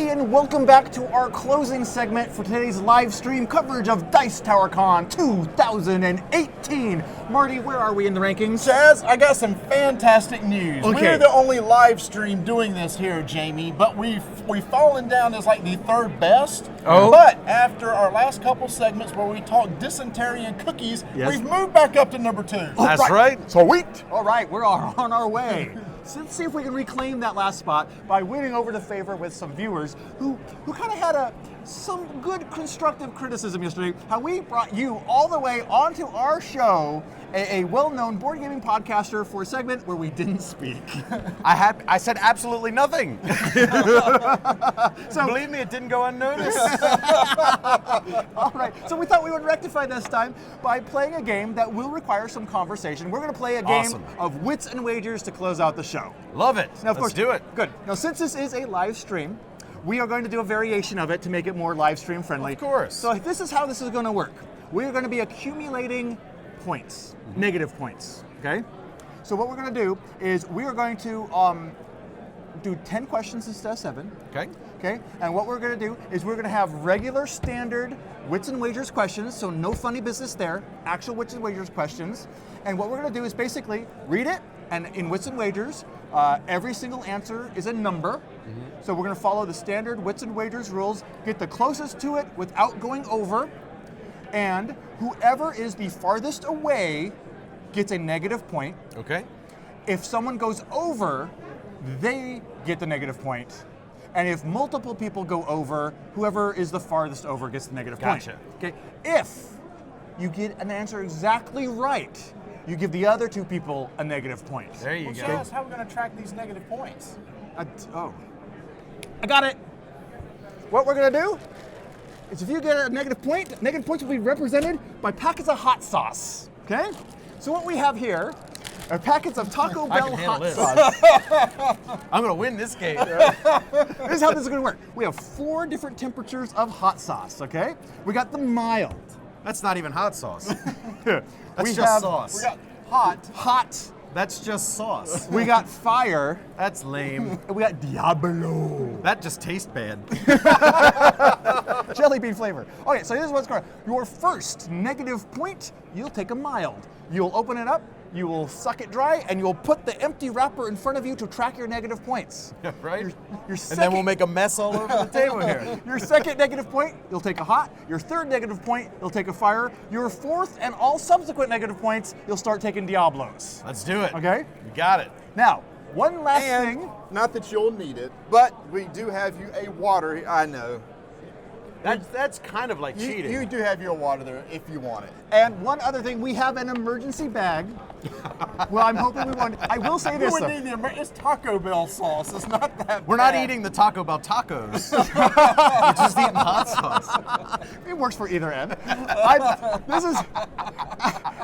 Hey, and welcome back to our closing segment for today's live stream coverage of Dice Tower Con 2018. Marty, where are we in the rankings? Chaz, I got some fantastic news. Okay. We're the only live stream doing this here, Jamie, but we've fallen down as like the third best. Oh. But after our last couple segments where we talked dysentery and cookies, we've moved back up to number 2. That's right. Sweet. All right, we're on our way. So let's see if we can reclaim that last spot by winning over the favor with some viewers who kind of had some good constructive criticism yesterday. How we brought you all the way onto our show, a well-known board gaming podcaster, for a segment where we didn't speak. I said absolutely nothing. So believe me, it didn't go unnoticed. all right, so we thought we would rectify this time by playing a game that will require some conversation. We're going to play a game Awesome. of Wits and Wagers to close out the show. Love it. Now, of course, Let's do it. Good. Now, since this is a live stream, we are going to do a variation of it to make it more live stream friendly. Of course. So this is how this is going to work. We're going to be accumulating points, negative points, okay? So what we're going to do is we are going to do 10 questions instead of 7. Okay. Okay, and what we're going to do is we're going to have regular standard Wits and Wagers questions, so no funny business there, actual Wits and Wagers questions. And what we're going to do is basically read it, and in Wits and Wagers, every single answer is a number. Mm-hmm. So we're going to follow the standard Wits and Wagers rules, get the closest to it without going over, and whoever is the farthest away gets a negative point. Okay. If someone goes over, they get the negative point. And if multiple people go over, whoever is the farthest over gets the negative point. Gotcha. Okay. If you get an answer exactly right, you give the other 2 people a negative point. There you go. Chaz, how are we going to track these negative points? I got it. What we're going to do is if you get a negative point, negative points will be represented by packets of hot sauce. Okay? So what we have here are packets of Taco Bell hot sauce. I'm going to win this game. This is how this is going to work. We have 4 different temperatures of hot sauce, okay? We got the mild. That's not even hot sauce. That's That's just sauce. We got hot. That's just sauce. We got fire. That's lame. And we got Diablo. That just tastes bad. Jelly bean flavor. Okay, so here's what's going on. Your first negative point, you'll take a mild. You'll open it up, you will suck it dry, and you'll put the empty wrapper in front of you to track your negative points. Right? Your And second, then we'll make a mess all over the table here. Your second negative point, you'll take a hot. Your third negative point, you'll take a fire. Your fourth and all subsequent negative points, you'll start taking Diablos. Let's do it. Okay? You got it. Now, one last And thing. not that you'll need it, but we do have you a water. I know. That's kind of like cheating. You do have your water there if you want it. And one other thing, we have an emergency bag. Well, I'm hoping we won't. I will say this, We though. need it's Taco Bell sauce. It's not that We're not bad. eating the Taco Bell tacos. We're just eating hot sauce. It works for either end.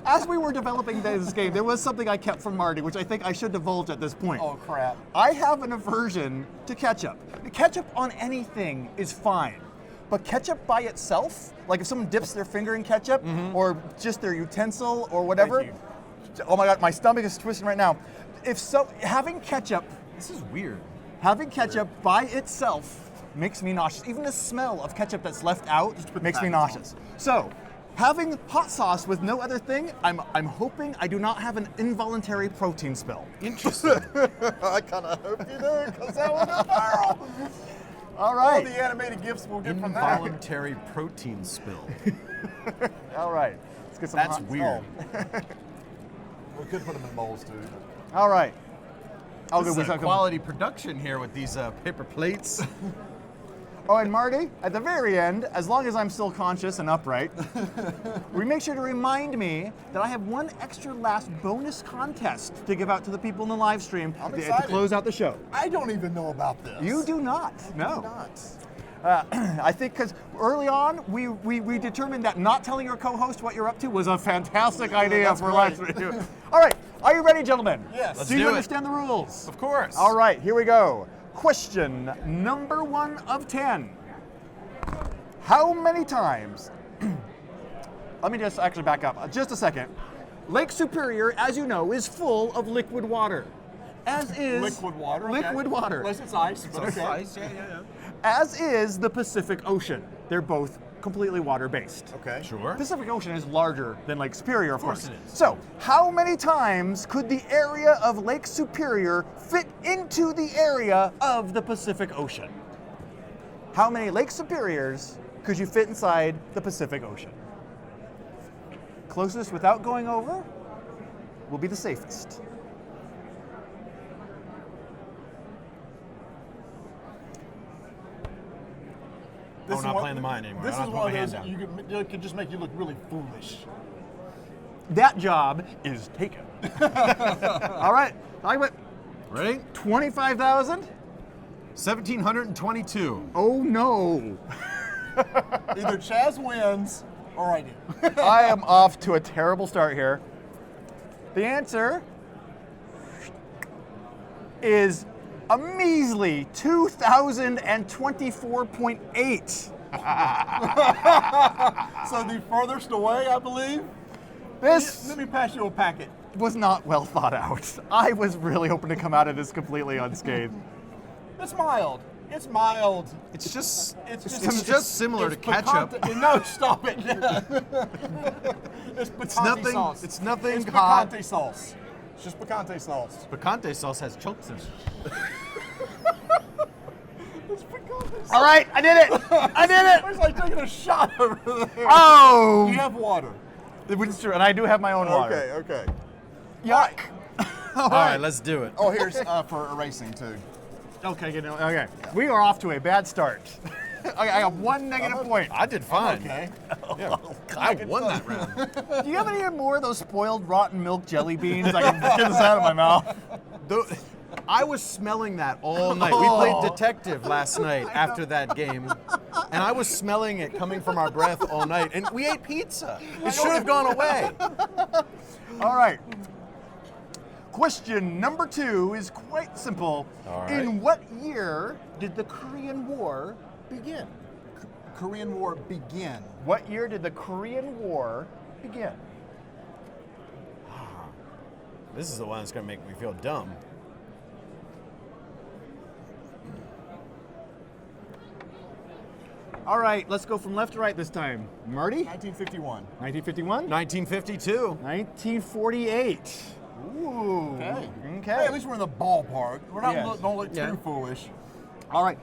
As we were developing this game, there was something I kept from Marty, which I think I should divulge at this point. Oh, crap. I have an aversion to ketchup. Ketchup on anything is fine. But ketchup by itself, like if someone dips their finger in ketchup or just their utensil or whatever, Thank oh my God, my stomach is twisting right now. Having ketchup This is weird. by itself makes me nauseous. Even the smell of ketchup that's left out makes me nauseous. So, having hot sauce with no other thing, I'm hoping I do not have an involuntary protein spill. Interesting. I kind of hope you do, because that was a barrel. All All right. the animated gifts we'll get from that. Involuntary protein spill. All right. Let's get some That's hot weird. We could put them in bowls, too. All right. Oh, This good. is a quality production here with these paper plates. Oh, and Marty, at the very end, as long as I'm still conscious and upright, we make sure to remind me that I have one extra last bonus contest to give out to the people in the live stream I'm to excited. close out the show. I don't even know about this. You do not. No. Not. I think because early on, we determined that not telling your co-host what you're up to was a fantastic idea That's for live great. stream. All right. Are you ready, gentlemen? Yes. Let's Do you do it. understand the rules? Of course. All right, here we go. Question number 1 of 10. How many times? Let me just actually back up just a second. Lake Superior, as you know, is full of liquid water. as is Liquid water. Okay. Liquid water. Unless it's ice. But okay. Ice, yeah. As is the Pacific Ocean. They're both completely water-based. Okay. Sure. Pacific Ocean is larger than Lake Superior, of course. it is. So, how many times could the area of Lake Superior fit into the area of the Pacific Ocean? How many Lake Superiors could you fit inside the Pacific Ocean? Closest without going over will be the safest. We're not playing the mind anymore. This I'm is not one putting of my those hand that you could just make you look really foolish. That job is taken. All right, I went Ready? 25,000. 1,722. Oh no. Either Chaz wins or I do. I am off to a terrible start here. The answer is a measly 2,024.8. So the furthest away, I believe. This Let me pass you a packet. was not well thought out. I was really hoping to come out of this completely unscathed. It's mild. It's mild. It's just It's just similar to ketchup. picante- No, stop it. It's picante It's nothing. sauce. It's nothing It's hot. picante sauce. It's just picante sauce. Picante sauce has chunks in it. It's picante sauce. All right, I did it. I did it. It's like taking a shot over there. Oh, You have water. which is true, and I do have my own water. Okay. Yuck. All right, let's do it. Oh, here's for erasing too. Okay, okay. We are off to a bad start. Okay, I got one negative point. I did fine. Okay. Yeah, I won that round. Do you have any more of those spoiled rotten milk jelly beans? I can get this out of my mouth. I was smelling that all night. We played detective last night after that game, and I was smelling it coming from our breath all night. And we ate pizza. It should have gone away. All right. Question number 2 is quite simple. All right. In what year did the Korean War begin? Korean War begin. What year did the Korean War begin? This is the one that's going to make me feel dumb. All right, let's go from left to right this time. Marty? 1951. 1951? 1952. 1948. Ooh. Okay. Okay. Hey, at least we're in the ballpark. We're not Yes. don't look Yeah. too foolish. All right.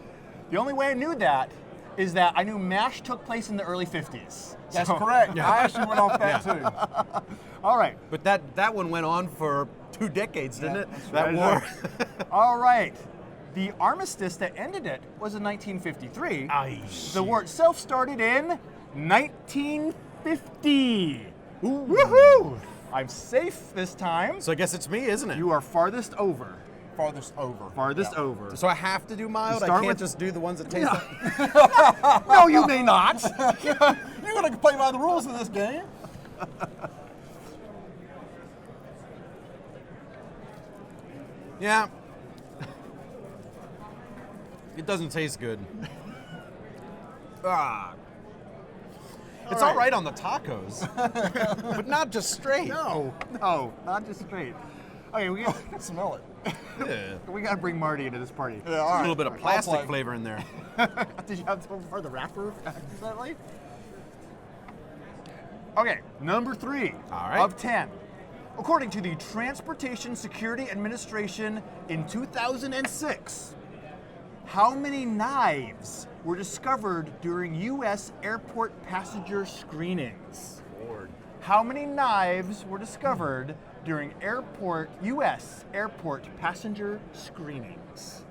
The only way I knew that is that I knew MASH took place in the early 50s. That's So- correct. I actually went off that too. All right. But that one went on for 2 decades, didn't it? That right. war. All right. The armistice that ended it was in 1953. The war itself started in 1950. Woohoo! I'm safe this time. So I guess it's me, isn't it? You are farthest over. Farthest over. Farthest Yeah. over. So I have to do mild? I start can't with- just do the ones that taste like... No, you may not. You're going to play by the rules of this game. Yeah. It doesn't taste good. It's all right on the tacos, but not just straight. No, not just straight. Okay, we got Smell it. Yeah. to bring Marty into this party. Yeah, all A right. little bit of I'll plastic play. flavor in there. Did you have some for the wrapper accidentally? Okay, number 3 All right. of 10. According to the Transportation Security Administration in 2006, how many knives were discovered during U.S. airport passenger screenings? How many knives were discovered during U.S. airport passenger screenings?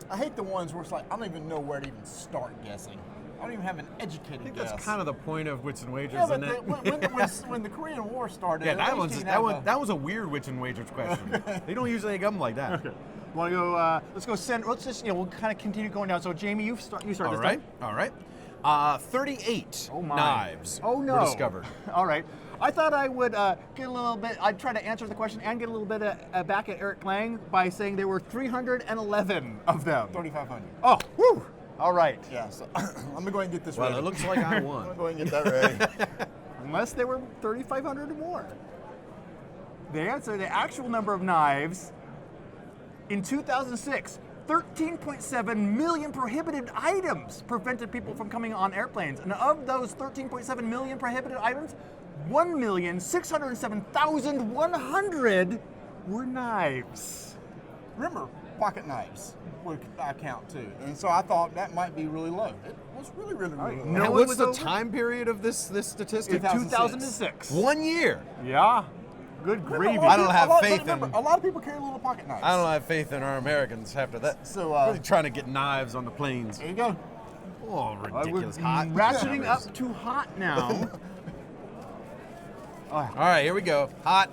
I hate the ones where it's like, I don't even know where to even start guessing. I don't even have an educated I think guess. that's kind of the point of Wits and Wagers, yeah, but isn't it? when the Korean War started, Yeah, at that least one's you'd have that was a weird Wits and Wagers question. They don't usually come like that. Okay. Want to go? Let's go. Let's just we'll kind of continue going down. So Jamie, you start. You start All this right, time. all right. 38 Oh my. knives Oh no. were discovered. All right. I thought I would get a little bit. I'd try to answer the question and get a little bit back at Eric Lang by saying there were 311 of them. 3,500. Oh, whew. All right. Yeah, so let me go ahead and get this Well, ready. it looks like I I'm won. going to go ahead and get that ready. Unless they were 3,500 or more. The answer, the actual number of knives in 2006, 13.7 million prohibited items prevented people from coming on airplanes. And of those 13.7 million prohibited items, 1,607,100 were knives. Remember, pocket knives would count too. And so I thought that might be really low. It was really, really, really low. No And one what's was the over? time period of this statistic? 2006. 1 year. Yeah. Good gravy. I don't have faith Remember, in- a lot of people carry little pocket knives. I don't have faith in our Americans after that. So, really trying to get knives on the planes. There you go. Oh, We're ridiculous. Hot. ratcheting up to hot now. All right, here we go. Hot.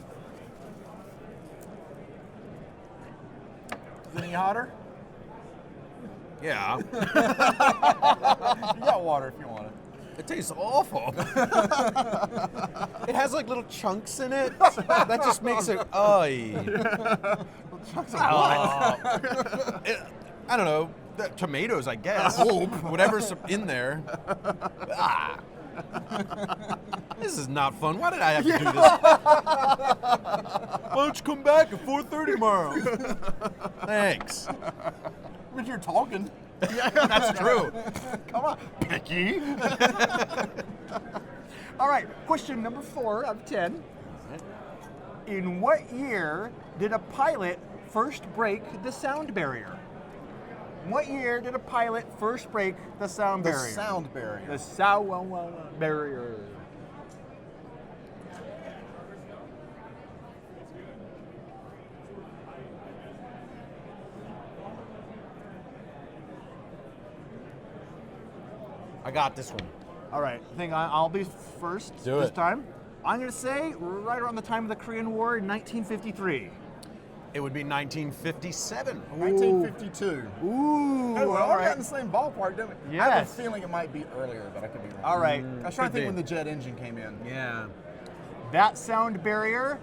Is it any hotter? Yeah. You got water if you want it. It tastes awful. It has like little chunks in it. That just makes it. I don't know. Tomatoes, I guess. Whatever's in there. Ah. This is not fun. Why did I have to do this? Why don't you come back at 4:30 tomorrow? Thanks. But you're talking. That's true. Come on, picky. All right, question number 4 of 10. In what year did a pilot first break the sound barrier? What year did a pilot first break the sound The barrier? sound barrier. The sound barrier. I got this one. All right, I think I'll be first Do this it. time. I'm going to say right around the time of the Korean War in 1953. It would be 1957. 1952. Ooh, Oh, well, all we're right. in the same ballpark, don't we? I have a Yes. feeling it might be earlier, but I could be wrong. All right. I was trying to Could think be. when the jet engine came in. Yeah. That sound barrier.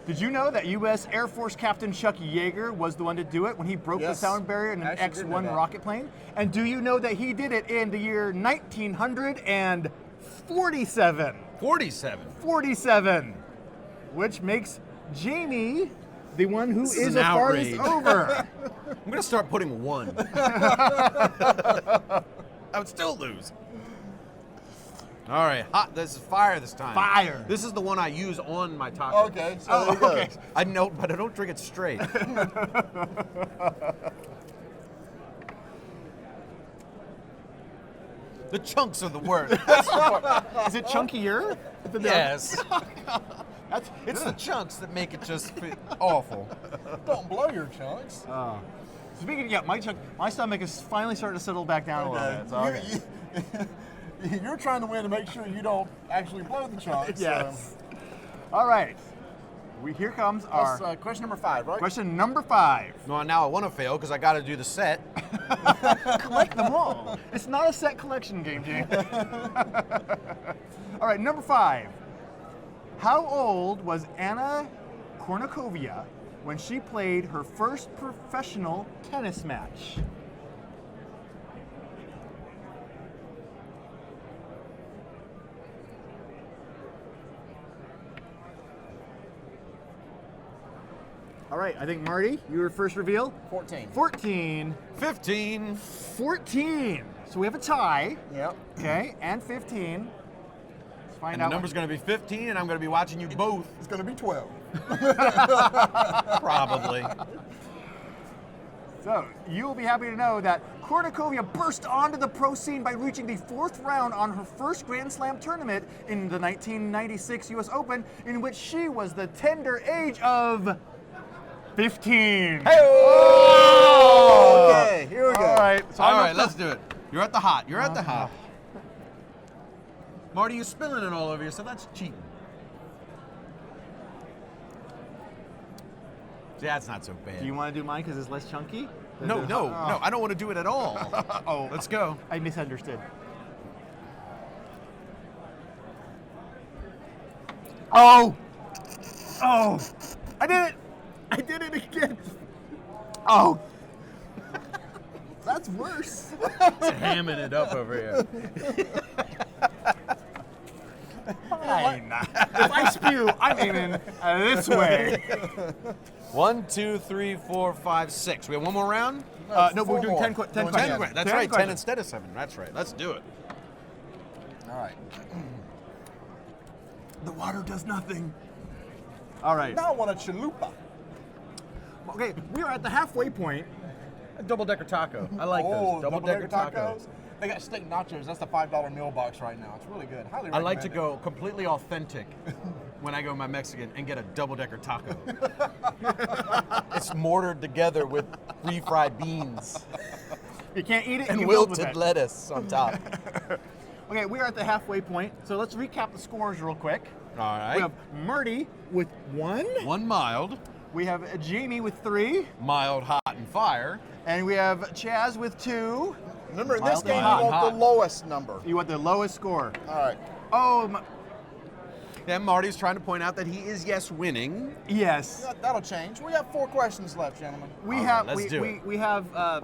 Did you know that U.S. Air Force Captain Chuck Yeager was the one to do it when he broke the Yes. sound barrier in I an actually did know X-1 that. rocket plane? And do you know that he did it in the year 1947? 47. 47, which makes Jamie the one who This is is the an farthest outrage. over. I'm gonna start putting 1. I would still lose. All right, hot. This is fire this time. Fire. This is the one I use on my taco. Okay, so there you go. okay. I know, but I don't drink it straight. The chunks are the word. Is it chunkier? Yes. It's the chunks that make it just awful. Don't blow your chunks. Speaking of, yeah, my stomach is finally starting to settle back down a little bit. So, okay. You're trying to win to make sure you don't actually blow the chunks. Yes. All right. Here comes our That's question number 5, right? question number 5. No, now I want to fail because I got to do the set. Collect them all. It's not a set collection game, James. All right, number 5. How old was Anna Kournikova when she played her first professional tennis match? All right, I think Marty, your first reveal. 14. 14. 15. 14. So we have a tie. Yep. Okay, and 15. Let's find And the out. number's going to be 15, and I'm going to be watching you both. It's going to be 12. Probably. So you will be happy to know that Kournikova burst onto the pro scene by reaching the 4th round on her first Grand Slam tournament in the 1996 U.S. Open, in which she was the tender age of 15. Hey! Okay, here we go. All right, so All I'm right, up let's do it. You're at the hot. You're at the hot. Marty, you're spilling it all over you, so that's cheating. See, that's not so bad. Do you want to do mine because it's less chunky? No, I don't want to do it at all. Oh, Let's go. I misunderstood. Oh! Oh! I did it! I did it again! Oh! That's worse. Hamming it up over here. If I spew, I'm aiming this way. 1, 2, 3, 4, 5, 6. We have one more round? No, we're doing 10 10 questions. That's 10 right, 10 questions. instead of 7. That's right. Let's do it. All right. The water does nothing. All right. Now I want a chalupa. Okay, we are at the halfway point. A double-decker taco. I like Oh, those. Double-decker tacos. They got steak nachos. That's the $5 meal box right now. It's really good. Highly I recommend like to it. go completely authentic when I go my Mexican and get a double-decker taco. It's mortared together with refried beans You can't eat it and you build with wilted it. lettuce on top. Okay, we are at the halfway point, so let's recap the scores real quick. All right. We have Marty with 1. One mild, We have Jamie with 3. mild, hot, and fire. And we have Chaz with 2. Remember, in this Mild game, you and want hot. the lowest number. You want the lowest score. All right. Oh, And Marty's trying to point out that he is, yes, winning. yes. That'll change. We have 4 questions left, gentlemen. We All have right, let's do it. we have an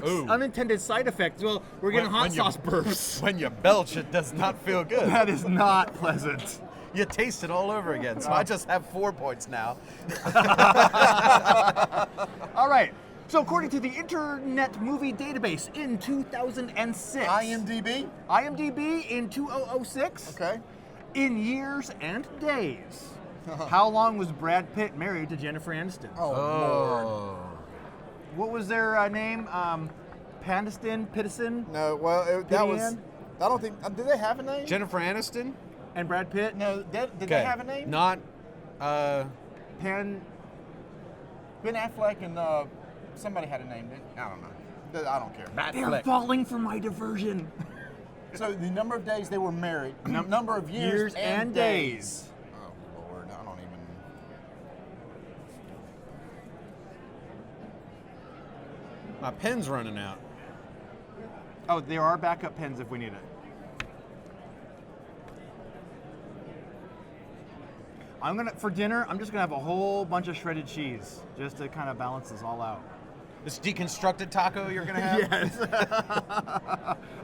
Ooh. unintended side effect. Well, we're getting hot you- sauce burps. When you belch, it does not feel good. That is not pleasant. You taste it all over again. So I just have 4 points now. All right. So according to the Internet Movie Database in 2006, IMDb. in 2006, Okay. in years and days, how long was Brad Pitt married to Jennifer Aniston? Oh, Lord. What was their name? Paniston, Pittison, No, well, that was. Pittian? I don't think. Did they have a name? Jennifer Aniston? and Brad Pitt? No, did they have a name? Not, Pan. Ben Affleck and somebody had a name. I don't know. I don't care. They're falling for my diversion. So the number of days they were married, number of years, and days. Oh Lord, I don't even. My pen's running out. Oh, there are backup pens if we need it. For dinner, I'm just gonna have a whole bunch of shredded cheese just to kind of balance this all out. This deconstructed taco you're gonna have? Yes.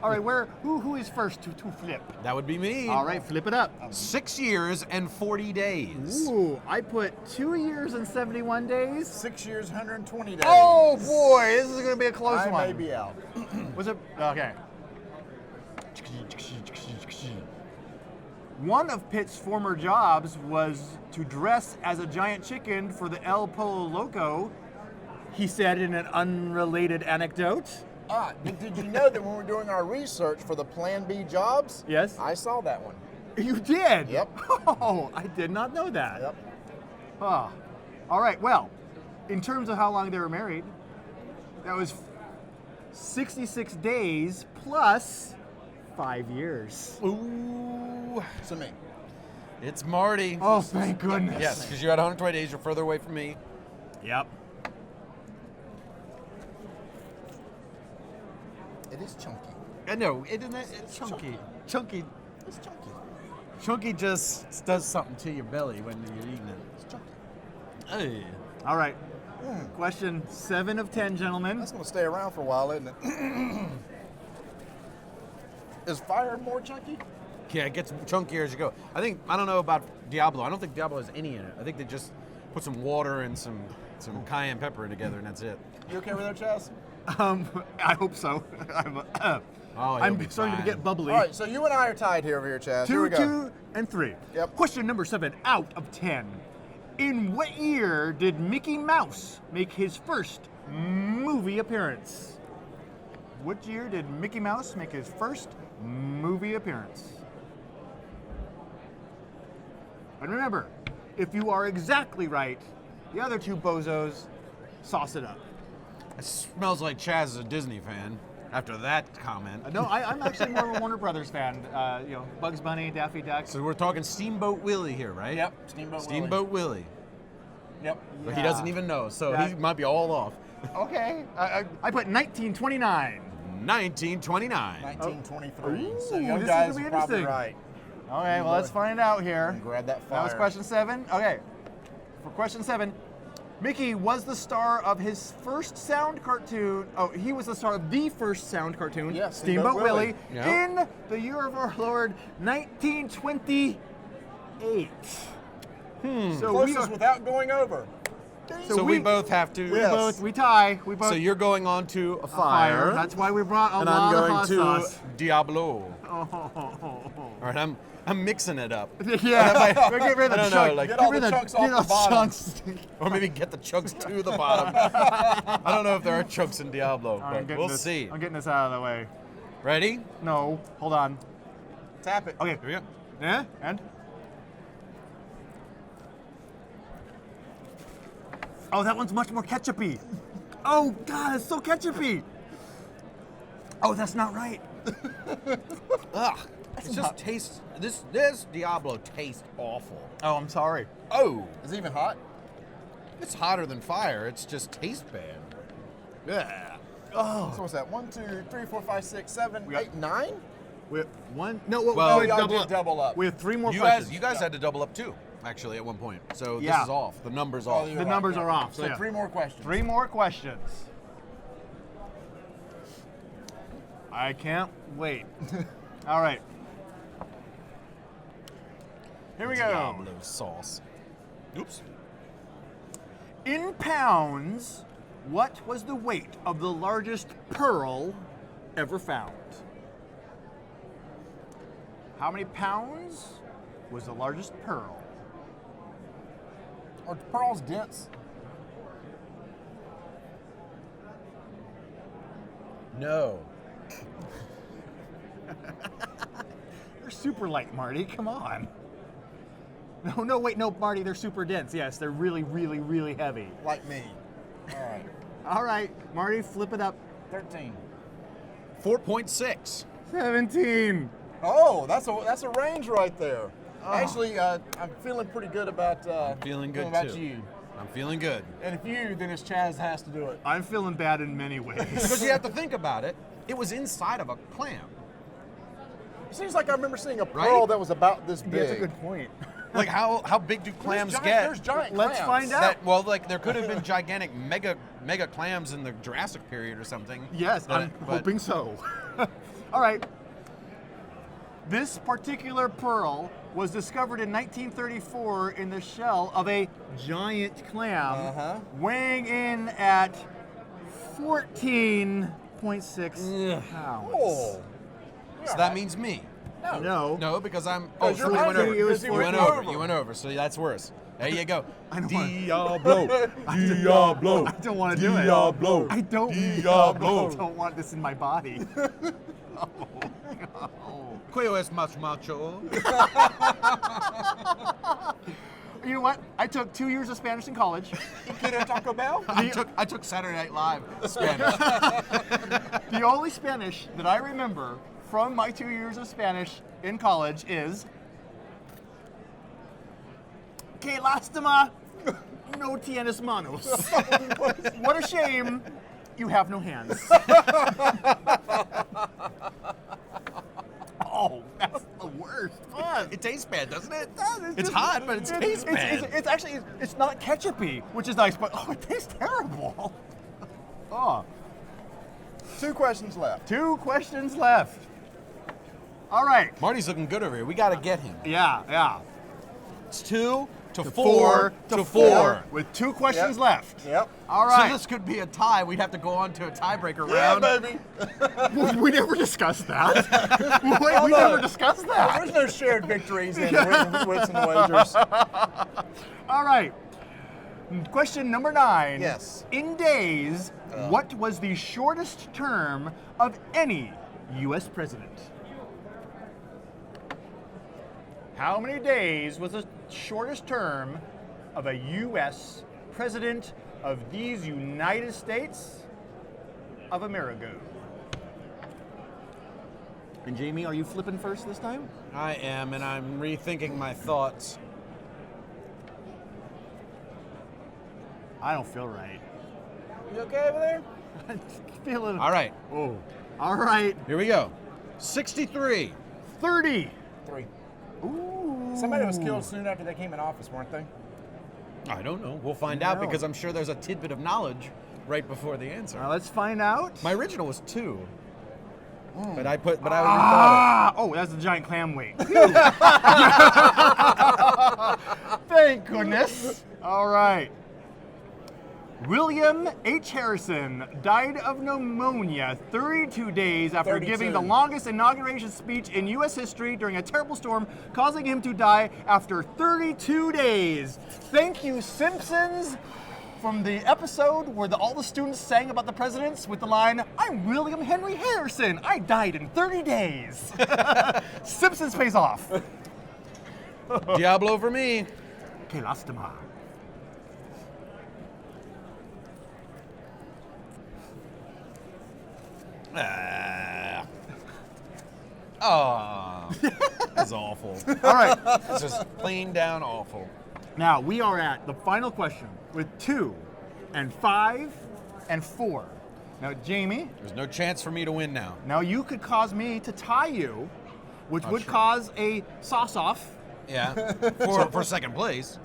All right, who is first to flip? That would be me. All right, flip it up. 6 years and 40 days. Ooh, I put 2 years and 71 days. 6 years, 120 days. Oh boy, this is gonna be a close I one. may be out. Was it okay? One of Pitt's former jobs was to dress as a giant chicken for the El Pollo Loco, he said in an unrelated anecdote. Did you know that when we're doing our research for the Plan B jobs? Yes. I saw that one. You did? Yep. Oh, I did not know that. Yep. Ah. All right, well, in terms of how long they were married, that was 66 days plus 5 years. Ooh. So me. It's Marty. Oh, thank goodness. Yes, because you had 120 days. You're further away from me. Yep. It is chunky. I know, isn't it? It's chunky. Chunky. It's chunky. Chunky just does something to your belly when you're eating it. It's chunky. Hey. All right. Question 7 of 10, gentlemen. That's going to stay around for a while, isn't it? Is fire more chunky? Yeah, it gets chunkier as you go. I don't know about Diablo. I don't think Diablo has any in it. I think they just put some water and some cayenne pepper together and that's it. You okay with that, Chaz? I hope so. Oh, he'll I'm be starting to fine. get bubbly. All right, so you and I are tied here over here, Chaz. Here we 2, go. 2, and 3. Yep. Question number 7 out of 10. In what year did Mickey Mouse make his first movie appearance? What year did Mickey Mouse make his first movie appearance? And remember, if you are exactly right, the other 2 bozos sauce it up. It smells like Chaz is a Disney fan after that comment. No, I'm actually more of a Warner Brothers fan. Bugs Bunny, Daffy Duck. So we're talking Steamboat Willie here, right? Yep, Steamboat Willie. Steamboat Willie. Yep. But he doesn't even know, so Yeah. he might be all off. Okay, I put 1929. 1929. 1923. Ooh, so young this is guys gonna be are probably interesting. right. Okay, well, let's find out here. Grab that fire. That was question 7. Okay, for question 7, Mickey was the star of his first sound cartoon. Oh, he was the star of the first sound cartoon, Yes, Steamboat Willie, Yeah. in the year of our Lord, 1928. So Closest without going over. So we both have to. we tie. We both So you're going on to a fire. fire. That's why we brought a and lot I'm of going hot to sauce. Diablo. Oh. All right, I'm mixing it up. Yeah, we're getting rid of I the don't know, chunk. like- Get all rid the of chunks get off the all bottom. chunks. Or maybe get the chunks to the bottom. I don't know if there are chunks in Diablo, I'm but getting we'll this- see. I'm getting this out of the way. Ready? No, hold on. Tap it. Okay. Here we go. Yeah, and? Oh, that one's much more ketchupy. Oh, God, it's so ketchupy. Oh, that's not right. Ugh. It just tastes. This Diablo tastes awful. Oh, I'm sorry. Oh, Is it even hot? it's hotter than fire. It's just tastes bad. Yeah. Oh. So what's that? 1, 2, 3, 4, 5, 6, 7, We got- 8, 9? We have one. No, Well, we y'all double did up. double up. We have three more You questions. guys had to double up too, actually, at one point. So Yeah. this is off. The number's Oh, off. you're The right, numbers yeah. are off. So So yeah. 3 more questions. Three more questions. I can't wait. All right. Here we go. Diablo sauce. Oops. In pounds, what was the weight of the largest pearl ever found? How many pounds was the largest pearl? Are pearls dense? No. They're super light, Marty. Come on. No, wait, no, Marty, they're super dense. Yes, they're really, really, really heavy. Like me. All right. All right, Marty, flip it up. 13. 4.6. 17. Oh, that's a range right there. Actually, I'm feeling pretty good about. Feeling good about too. you. I'm feeling good. And if you, then it's Chaz has to do it. I'm feeling bad in many ways. Because you have to think about it. It was inside of a clam. It seems like I remember seeing a Right? pearl that was about this big. That's a good point. Like how big do clams There's get? giant Let's clams. find out. That, well, like there could have been gigantic mega clams in the Jurassic period or something. Yes, I'm But- hoping so. All right. This particular pearl was discovered in 1934 in the shell of a giant clam, weighing in at 14.6 pounds. Oh. So that means me. No. No, because I'm. Because so you're you went hungry, over. because You you went went over. over. You went over. So that's worse. There you go. I don't want- Diablo. Diablo. I don't want to do it. Diablo. I don't. Diablo. I don't want this in my body. ¿Qué es más macho? You know what? I took 2 years of Spanish in college. You get a Taco Bell? I took Saturday Night Live Spanish. The only Spanish that I remember from my 2 years of Spanish in college is "Que lástima, no tienes manos." What a shame, you have no hands. Oh, that's the worst. Fun. It tastes bad, doesn't it? It's It's just- hot, but it tastes bad. It's actually it's not ketchupy, which is nice, but oh, it tastes terrible. Oh. 2 questions left. 2 questions left. All right. Marty's looking good over here. We got to get him. Yeah. It's 2 to 4 to 4. With 2 questions Yep. left. Yep. All So right. this could be a tie. We'd have to go on to a tiebreaker Yeah, round. baby. We never discussed that. we never discussed that. There's no shared victories in Wits and Wagers. All right. Question number 9. Yes. In days, what was the shortest term of any U.S. president? How many days was the shortest term of a U.S. president of these United States of America? And Jamie, are you flipping first this time? I am, and I'm rethinking my thoughts. I don't feel right. You okay over there? I'm feeling. All right, Oh. All right. here we go. 63. 30. 3. Ooh. Somebody was killed soon after they came in office, weren't they? I don't know. We'll find out because I'm sure there's a tidbit of knowledge right before the answer. Let's find out. My original was 2. But I rethought Oh, that's the giant clam weight. Thank goodness. All right. William H. Harrison died of pneumonia 32 days after 32. giving the longest inauguration speech in U.S. history during a terrible storm, causing him to die after 32 days. Thank you, Simpsons, from the episode where all the students sang about the presidents with the line, "I'm William Henry Harrison. I died in 30 days." Simpsons pays off. it. Diablo for me. Que lástima. That's awful. All right. It's just plain down awful. Now we are at the final question with 2 and 5 and 4. Now, Jamie, There's no chance for me to win now. now you could cause me to tie you, which would sure. cause a sauce-off. Yeah. For second place.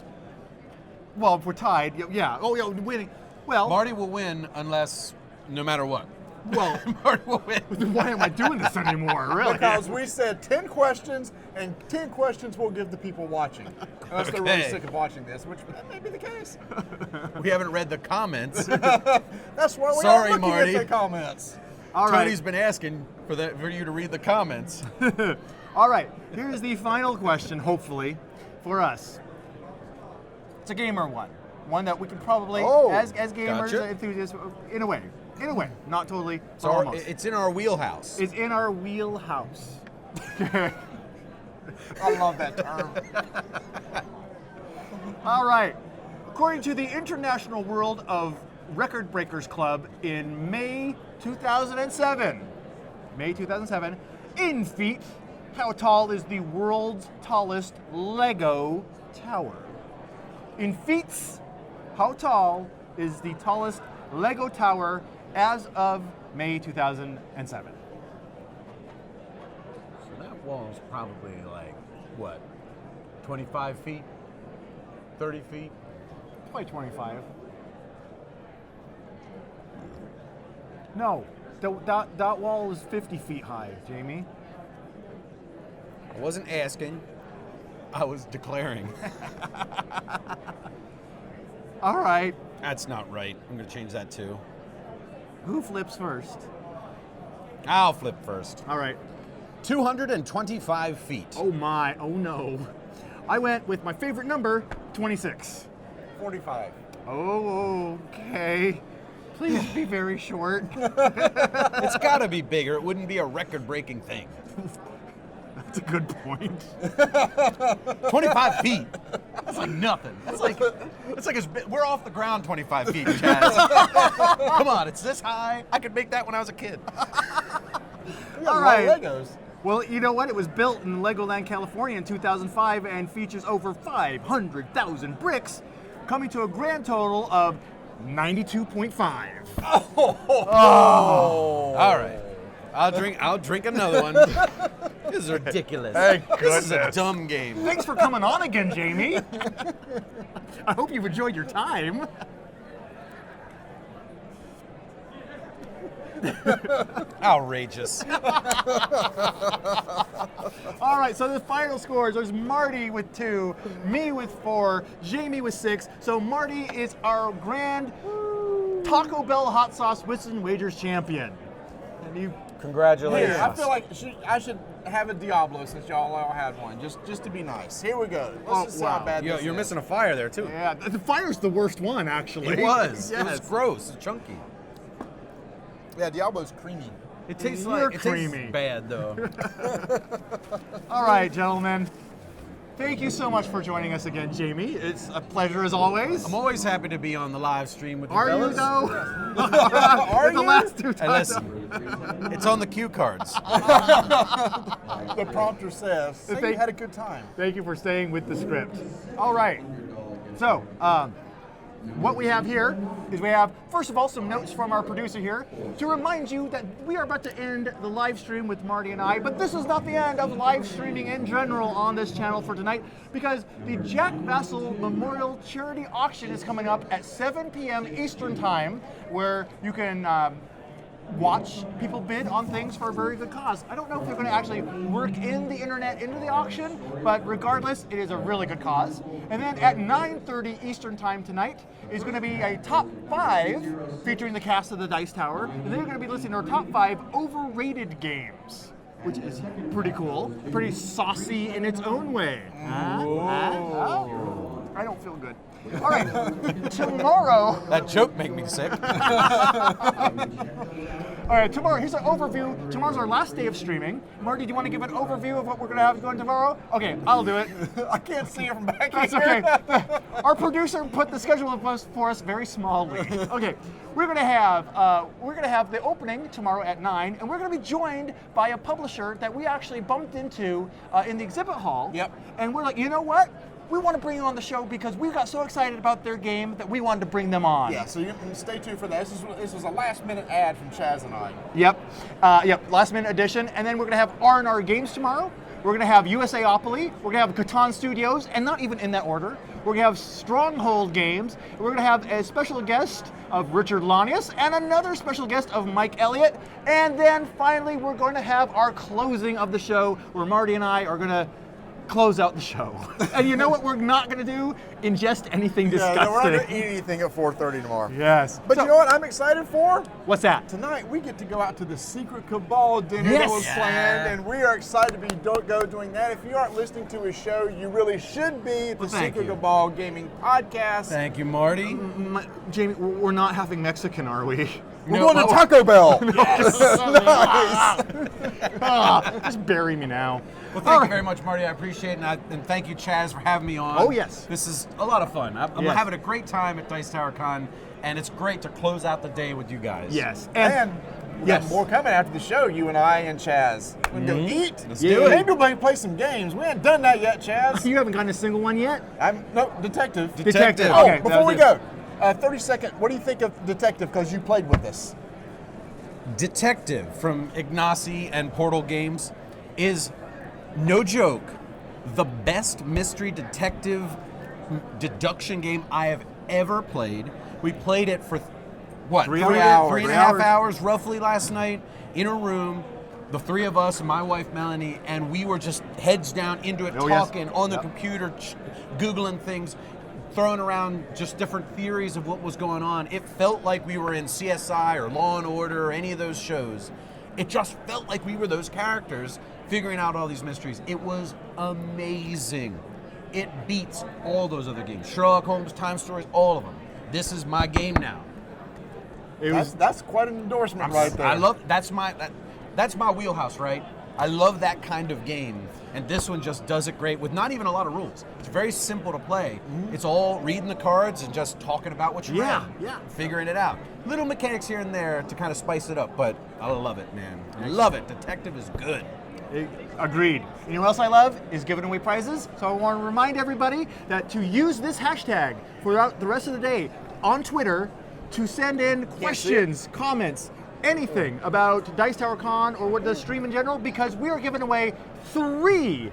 Well, if we're tied, yeah. Oh, yeah, winning. Well, Marty will win unless, no matter what. well, Marty will win. why am I doing this anymore? Really? Because we said 10 questions, and 10 questions we'll give the people watching. Unless they're really Okay. sick of watching this, which that may be the case. We haven't read the comments. That's why we Sorry, are looking Marty. at the comments. All right. Tony's been asking for you to read the comments. All right. Here's the final question, hopefully, for us. It's a gamer one. One that we can probably, Oh, as gamers, gotcha. enthusiasts, in a way, not totally, but So almost. it's in our wheelhouse. It's in our wheelhouse. I love that term. All right. According to the International World of Record Breakers Club in May 2007, in feet, how tall is the world's tallest Lego tower? In feet, how tall is the tallest Lego tower as of May 2007? So that wall's probably like, what, 25 feet? 30 feet? Probably 25. No, that wall is 50 feet high, Jamie. I wasn't asking. I was declaring. All right. That's not right. I'm going to change that too. Who flips first? I'll flip first. All right. 225 feet. Oh my, oh no. I went with my favorite number, 26. 45. Oh, okay. Please be very short. It's got to be bigger. It wouldn't be a record-breaking thing. That's a good point. 25 feet. That's like nothing. It's like we're off the ground 25 feet, Chaz. Come on, it's this high. I could make that when I was a kid. All right. Legos. Well, you know what? It was built in Legoland, California in 2005 and features over 500,000 bricks, coming to a grand total of 92.5. All right. I'll drink another one. This is ridiculous. Thank This is a goodness. dumb game. Thanks for coming on again, Jamie. I hope you've enjoyed your time. Outrageous. All right, so the final scores, there's Marty with 2, me with 4, Jamie with 6. So Marty is our grand Taco Bell hot sauce Wits Wagers champion. And you, Congratulations. Here, I feel like I should have a Diablo since y'all all had one, just to be nice. Here we go. Let's just see how bad this You're is. missing a fire there too. yeah, the fire's the worst one, actually. It was. It was Yes. gross. It's chunky. Yeah, Diablo's creamy. It tastes You're it creamy. tastes bad though. All right, gentlemen. Thank you so much for joining us again, Jamie. It's a pleasure as always. I'm always happy to be on the live stream with you Are you fellas. though? Are The you? last 2 Hey, times. listen, it's on the cue cards. The prompter says, say They- you had a good time. Thank you for staying with the script. All right. So, what we have here is we have, first of all, some notes from our producer here to remind you that we are about to end the live stream with Marty and I, but this is not the end of live streaming in general on this channel for tonight, because the Jack Vassell Memorial Charity Auction is coming up at 7 p.m. Eastern Time, where you can watch people bid on things for a very good cause. I don't know if they're going to actually work in the internet into the auction, but regardless, it is a really good cause. And then at 9:30 Eastern Time tonight is going to be a top 5 featuring the cast of the Dice Tower, and then you're going to be listening to our top 5 overrated games, which is pretty cool, pretty saucy in its own way. I don't feel good. All right, tomorrow. That joke made me sick. All right, tomorrow, here's an overview. Tomorrow's our last day of streaming. Marty, do you want to give an overview of what we're going to have going tomorrow? Okay, I'll do it. I can't see it from back That's here. okay. Our producer put the schedule up for us very smallly. Okay, we're going to have the opening tomorrow at 9, and we're going to be joined by a publisher that we actually bumped into in the exhibit hall. Yep. And we're like, you know what? We want to bring you on the show because we got so excited about their game that we wanted to bring them on. Yeah, so you can stay tuned for that. This was a last-minute ad from Chaz and I. Yep, last minute edition. And then we're gonna have R&R Games tomorrow. We're gonna have USAopoly. We're gonna have Catan Studios, and not even in that order. We're gonna have Stronghold Games. We're gonna have a special guest of Richard Lanius and another special guest of Mike Elliott. And then finally, we're going to have our closing of the show where Marty and I are gonna close out the show. And you know what we're not going to do? Ingest anything disgusting. Yeah, we're not going to eat anything at 4:30 tomorrow. Yes. But So- you know what I'm excited for? What's that? Tonight we get to go out to the secret Cabal dinner Yes. that was planned, and we are excited to be doing that. If you aren't listening to his show, you really should be at the Well, thank Secret you. Cabal Gaming Podcast. Thank you, Marty. Jamie, we're not having Mexican, are we? We're going to Taco Bell. Just bury me now. Well, thank you very much, Marty. I appreciate it, and thank you, Chaz, for having me on. Oh, yes. This is a lot of fun. I'm Yes. having a great time at Dice Tower Con, and it's great to close out the day with you guys. Yes. And we yes. got more coming after the show, you and I and Chaz. We're going to go eat. Let's do it. Maybe we'll play some games. We haven't done that yet, Chaz. You haven't gotten a single one yet? No, Detective. Detective. Oh, Okay, before we that'll go, 30-second, what do you think of Detective, because you played with us? Detective from Ignacy and Portal Games is, no joke, the best mystery detective deduction game I have ever played. We played it for, what, 3 three hours. and a half hours roughly last night in a room, the three of us and my wife Melanie, and we were just heads down into it, Oh, yes. talking on the computer, Googling things, throwing around just different theories of what was going on. It felt like we were in CSI or Law and Order or any of those shows. It just felt like we were those characters figuring out all these mysteries. It was amazing. It beats all those other games. Sherlock Holmes, Time Stories, all of them. This is my game now. That's quite an endorsement right there. I love that's my wheelhouse, right? I love that kind of game, and this one just does it great with not even a lot of rules. It's very simple to play. It's all reading the cards and just talking about what you read, figuring it out. Little mechanics here and there to kind of spice it up, but I love it, man. I love it. Detective is good. Agreed. You know what else I love is giving away prizes. So I want to remind everybody that to use this hashtag throughout the rest of the day on Twitter to send in questions, comments, anything about Dice Tower Con or what the stream in general, because we are giving away 3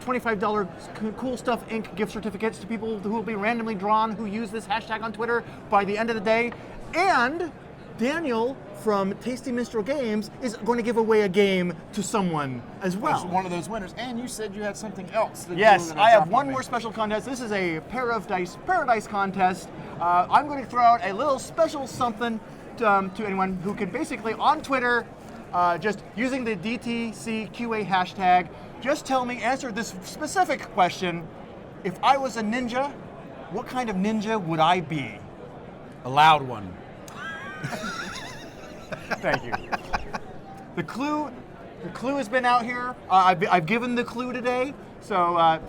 $25 Cool Stuff Inc. gift certificates to people who will be randomly drawn who use this hashtag on Twitter by the end of the day. And Daniel from Tasty Minstrel Games is going to give away a game to someone as well. One of those winners. And you said you had something else. That you Yes, were gonna I have drop one on me. more special contest. This is a Pair of Dice Paradise contest. I'm going to throw out a little special something to anyone who can basically, on Twitter, just using the DTCQA hashtag, just tell me, answer this specific question. If I was a ninja, what kind of ninja would I be? A loud one. Thank you. The clue has been out here. I've given the clue today. So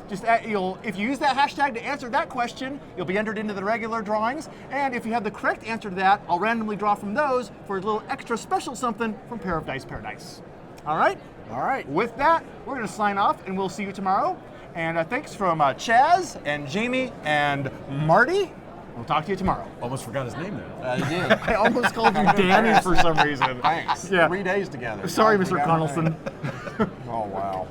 if you use that hashtag to answer that question, you'll be entered into the regular drawings. And if you have the correct answer to that, I'll randomly draw from those for a little extra special something from Pair of Dice Paradise. All right? All right. With that, we're going to sign off, and we'll see you tomorrow. And thanks from Chaz and Jamie and Marty. We'll talk to you tomorrow. Almost forgot his name there. You did. I almost called you Danny for some reason. Thanks. Yeah. 3 days together. Sorry, I Mr. forgot my Connelson. Oh, wow.